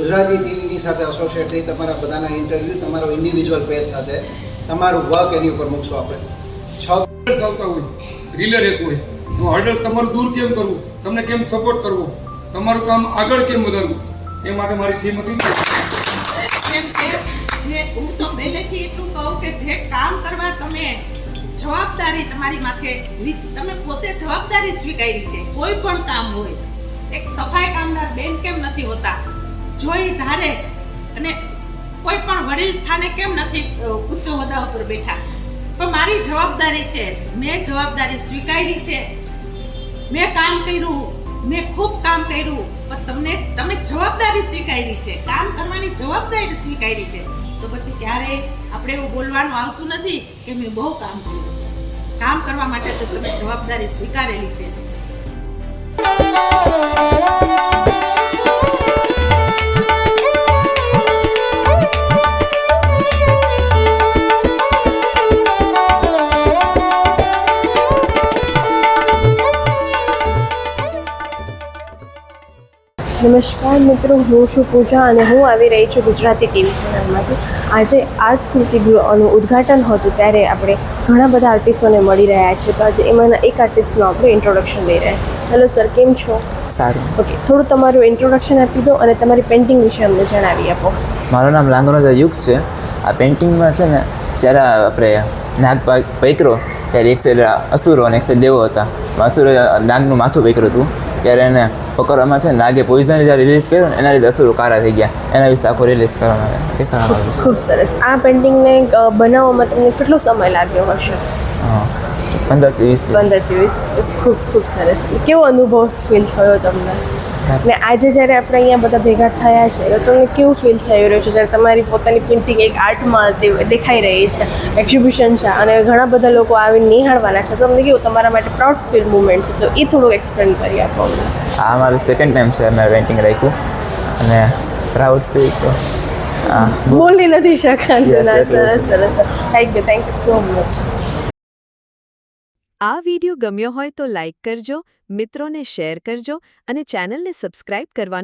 ગુજરાતી ટીવીની સાથે એસોસિએટ થઈ તમારા બધાના ઇન્ટરવ્યૂ તમારો ઇન્ડિવિજ્યુઅલ પેજ સાથે તમારું વર્ક એની ઉપર મૂકશો આપણે. 6 આવતા હોય, રિલે રેસ હોય, તો હર્ડલ્સ તમારું દૂર કેમ કરવું, તમને કેમ સપોર્ટ કરવો, તમારું કામ આગળ કેમ વધારવું, એ માટે મારી થીમ હતી. કેમ કે જે હું તો પહેલેથી એટલું કહું કે જે કામ કરવા તમે જવાબદારી તમારી માથે તમે પોતે જવાબદારી સ્વીકારી છે. કોઈ પણ કામ હોય, એક સફાઈ કામદાર બેન કેમ નથી હોતા, જોઈ ધારે અને કોઈ પણ વડીલ સ્થાને કેમ નથી ઉચ્ચ હોદ્દા ઉપર બેઠા, પણ મારી જવાબદારી છે, મેં જવાબદારી સ્વીકારી છે, મેં કામ કર્યું, મેં ખૂબ કામ કર્યું, પણ તમે જવાબદારી સ્વીકારી છે, કામ કરવાની જવાબદારી સ્વીકારી છે, તો પછી ક્યારે આપણે એવું બોલવાનું આવતું નથી કે મેં બહુ કામ કર્યું. કામ કરવા માટે તો તમે જવાબદારી સ્વીકારેલી છે. નમસ્કાર મિત્રો, હું છું પૂજા અને હું આવી રહી છું ગુજરાતી ટીવી ચેનલમાંથી. આજે આર્ટ કૃતિગૃહનું ઉદ્ઘાટન હતું ત્યારે આપણે ઘણા બધા આર્ટિસ્ટોને મળી રહ્યા છે. તો આજે એમાંના એક આર્ટિસ્ટનું આપણે ઇન્ટ્રોડક્શન લઈ રહ્યા છીએ. હેલો સર, કેમ છો? સારું. ઓકે, થોડું તમારું ઇન્ટ્રોડક્શન આપી દો અને તમારી પેઇન્ટિંગ વિશે અમને જણાવી આપો. મારું નામ લાંગરોદા યુગ છે. આ પેઇન્ટિંગમાં છે ને, જ્યારે આપણે નાગ પૈકરો ત્યારે એક સાઈડ અસુરો અને એક સાઈડ દેવો હતા. અસુરો નાગનું માથું પૈકરું હતું ત્યારે એને પકડવામાં છે, નાગે પોઈઝન જ્યારે રિલીઝ કર્યું ને એના લીધે અસુરો કાળા થઈ ગયા. એના વિશે આખો રિલીઝ કરવામાં આવે. ખૂબ સરસ. આ પેઇન્ટિંગને બનાવવામાં તમને કેટલો સમય લાગ્યો હશે? 15 થી 20 દિવસ. ખૂબ ખૂબ સરસ. કેવો અનુભવ ફીલ થયો તમને? ને આજે જ્યારે આપણે અહીંયા બધા ભેગા થયા છે તો તમને કેવું ફીલ થઈ રહ્યું છે જ્યારે તમારી પોતાની પેઇન્ટિંગ એક આર્ટમાં દેખાઈ રહી છે, એક્ઝિબિશન છે અને ઘણા બધા લોકો આવીને નિહાળવાના છે, તો તમને કેવું તમારા માટે પ્રાઉડ ફીલ મુમેન્ટ છે, તો એ થોડુંક એક્સપ્લેન કરી આપો અમને. આ મારું સેકન્ડ ટાઈમ છે મેં પેઇન્ટિંગ રાખ્યું અને પ્રાઉડ ફીલ તો બોલી નથી શકાતું. Yes, ના, એટલું સરસ સરસ. Thank you so much. આ વિડિયો ગમ્યો હોય તો લાઈક કરજો, મિત્રોને શેર કરજો અને ચેનલને સબસ્ક્રાઇબ કરવાનું